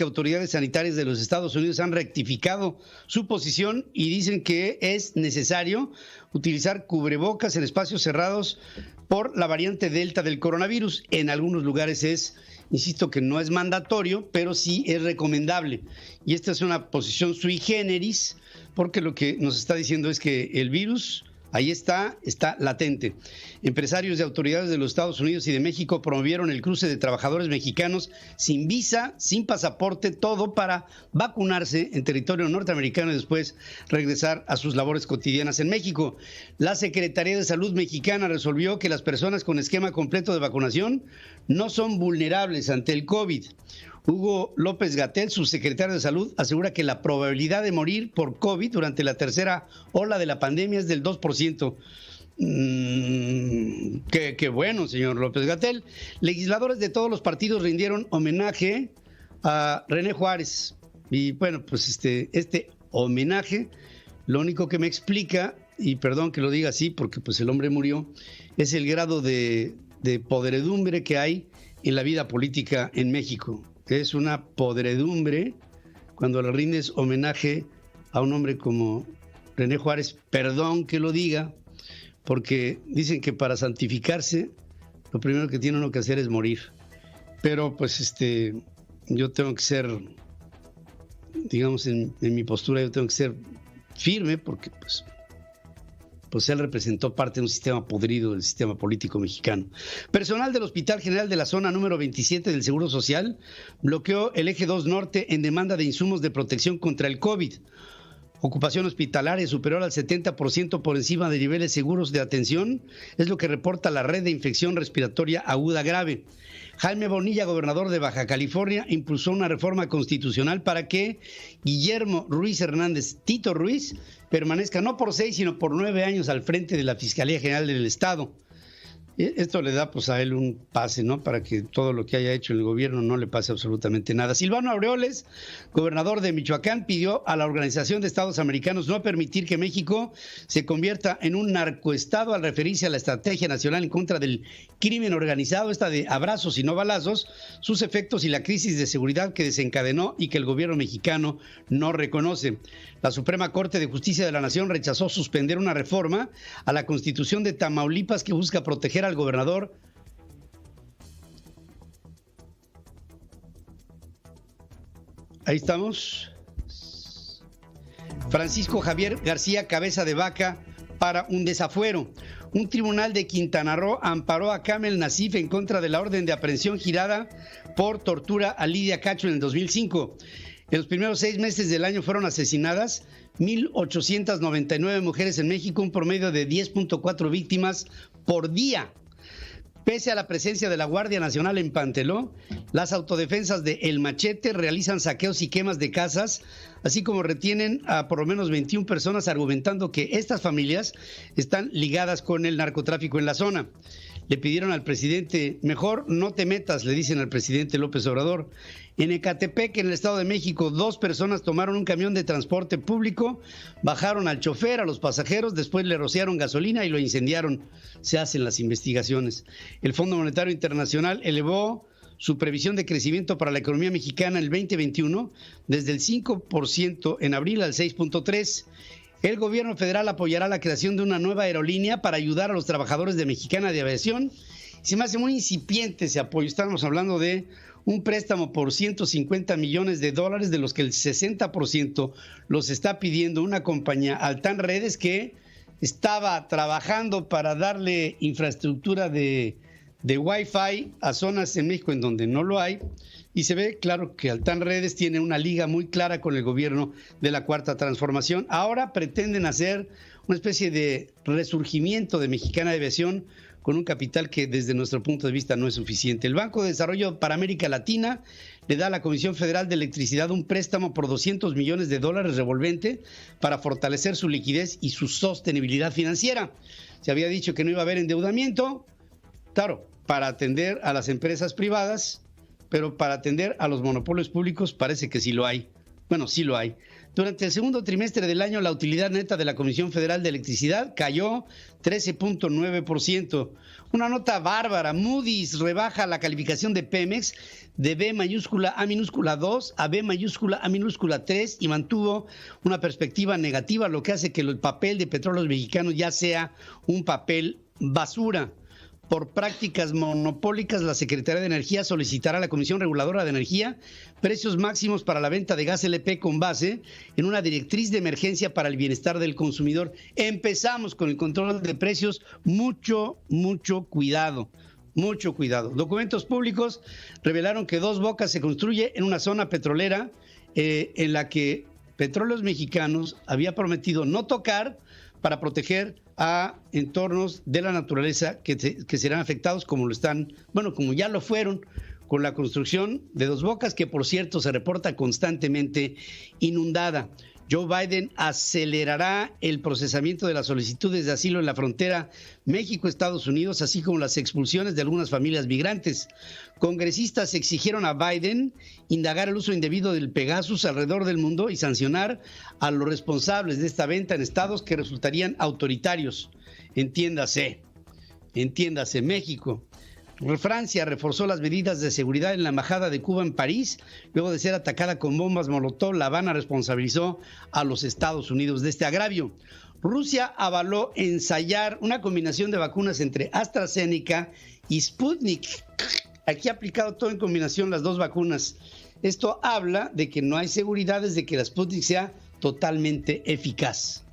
que autoridades sanitarias de los Estados Unidos han rectificado su posición y dicen que es necesario utilizar cubrebocas en espacios cerrados por la variante Delta del coronavirus. En algunos lugares insisto que no es mandatorio, pero sí es recomendable. Y esta es una posición sui generis, porque lo que nos está diciendo es que el virus ahí está latente. Empresarios de autoridades de los Estados Unidos y de México promovieron el cruce de trabajadores mexicanos sin visa, sin pasaporte, todo para vacunarse en territorio norteamericano y después regresar a sus labores cotidianas en México. La Secretaría de Salud mexicana resolvió que las personas con esquema completo de vacunación no son vulnerables ante el COVID. Hugo López-Gatell, subsecretario de Salud, asegura que la probabilidad de morir por COVID durante la tercera ola de la pandemia es del 2%. Qué bueno, señor López-Gatell. Legisladores de todos los partidos rindieron homenaje a René Juárez. Y bueno, pues este homenaje, lo único que me explica, y perdón que lo diga así porque pues el hombre murió, es el grado de podredumbre que hay en la vida política en México. Es una podredumbre cuando le rindes homenaje a un hombre como René Juárez. Perdón que lo diga, porque dicen que para santificarse lo primero que tiene uno que hacer es morir. Pero pues yo tengo que ser, digamos, en mi postura yo tengo que ser firme, porque pues él representó parte de un sistema podrido del sistema político mexicano. Personal del Hospital General de la Zona número 27 del Seguro Social bloqueó el eje 2 Norte en demanda de insumos de protección contra el COVID. Ocupación hospitalaria superior al 70% por encima de niveles seguros de atención, es lo que reporta la Red de Infección Respiratoria Aguda Grave. Jaime Bonilla, gobernador de Baja California, impulsó una reforma constitucional para que Guillermo Ruiz Hernández, Tito Ruiz, permanezca no por 6, sino por 9 años al frente de la Fiscalía General del Estado. Esto le da pues a él un pase, ¿no? Para que todo lo que haya hecho el gobierno no le pase absolutamente nada. Silvano Aureoles, gobernador de Michoacán, pidió a la Organización de Estados Americanos no permitir que México se convierta en un narcoestado al referirse a la Estrategia Nacional en contra del crimen organizado, esta de abrazos y no balazos, sus efectos y la crisis de seguridad que desencadenó y que el gobierno mexicano no reconoce. La Suprema Corte de Justicia de la Nación rechazó suspender una reforma a la Constitución de Tamaulipas que busca proteger al gobernador ahí estamos Francisco Javier García Cabeza de Vaca para un desafuero. Un tribunal de Quintana Roo amparó a Kamel Nasif en contra de la orden de aprehensión girada por tortura a Lidia Cacho en el 2005. En los primeros 6 meses del año fueron asesinadas 1,899 mujeres en México, un promedio de 10.4 víctimas por día. Pese a la presencia de la Guardia Nacional en Panteló, las autodefensas de El Machete realizan saqueos y quemas de casas, así como retienen a por lo menos 21 personas, argumentando que estas familias están ligadas con el narcotráfico en la zona. Le pidieron al presidente, mejor no te metas, le dicen al presidente López Obrador. En Ecatepec, en el Estado de México, 2 personas tomaron un camión de transporte público, bajaron al chofer, a los pasajeros, después le rociaron gasolina y lo incendiaron. Se hacen las investigaciones. El Fondo Monetario Internacional elevó su previsión de crecimiento para la economía mexicana en el 2021 desde el 5% en abril al 6.3%. El gobierno federal apoyará la creación de una nueva aerolínea para ayudar a los trabajadores de Mexicana de Aviación. Se me hace muy incipiente ese apoyo. Estamos hablando de un préstamo por $150 millones, de los que el 60% los está pidiendo una compañía, Altán Redes, que estaba trabajando para darle infraestructura de Wi-Fi a zonas en México en donde no lo hay. Y se ve claro que Altán Redes tiene una liga muy clara con el gobierno de la Cuarta Transformación. Ahora pretenden hacer una especie de resurgimiento de Mexicana de Aviación con un capital que desde nuestro punto de vista no es suficiente. El Banco de Desarrollo para América Latina le da a la Comisión Federal de Electricidad un préstamo por $200 millones revolvente para fortalecer su liquidez y su sostenibilidad financiera. Se había dicho que no iba a haber endeudamiento, claro, para atender a las empresas privadas, pero para atender a los monopolios públicos parece que sí lo hay. Bueno, sí lo hay. Durante el segundo trimestre del año, la utilidad neta de la Comisión Federal de Electricidad cayó 13.9%. Una nota bárbara. Moody's rebaja la calificación de Pemex de B mayúscula A minúscula 2 a B mayúscula A minúscula 3 y mantuvo una perspectiva negativa, lo que hace que el papel de Petróleos Mexicanos ya sea un papel basura. Por prácticas monopólicas, la Secretaría de Energía solicitará a la Comisión Reguladora de Energía precios máximos para la venta de gas LP con base en una directriz de emergencia para el bienestar del consumidor. Empezamos con el control de precios. Mucho cuidado. Mucho cuidado. Documentos públicos revelaron que Dos Bocas se construye en una zona petrolera en la que Petróleos Mexicanos había prometido no tocar para proteger a entornos de la naturaleza que serán afectados como ya lo fueron con la construcción de Dos Bocas, que por cierto se reporta constantemente inundada. Joe Biden acelerará el procesamiento de las solicitudes de asilo en la frontera México-Estados Unidos, así como las expulsiones de algunas familias migrantes. Congresistas exigieron a Biden indagar el uso indebido del Pegasus alrededor del mundo y sancionar a los responsables de esta venta en estados que resultarían autoritarios. Entiéndase, México. Francia reforzó las medidas de seguridad en la embajada de Cuba en París. Luego de ser atacada con bombas Molotov, La Habana responsabilizó a los Estados Unidos de este agravio. Rusia avaló ensayar una combinación de vacunas entre AstraZeneca y Sputnik. Aquí ha aplicado todo en combinación las dos vacunas. Esto habla de que no hay seguridades de que la Sputnik sea totalmente eficaz.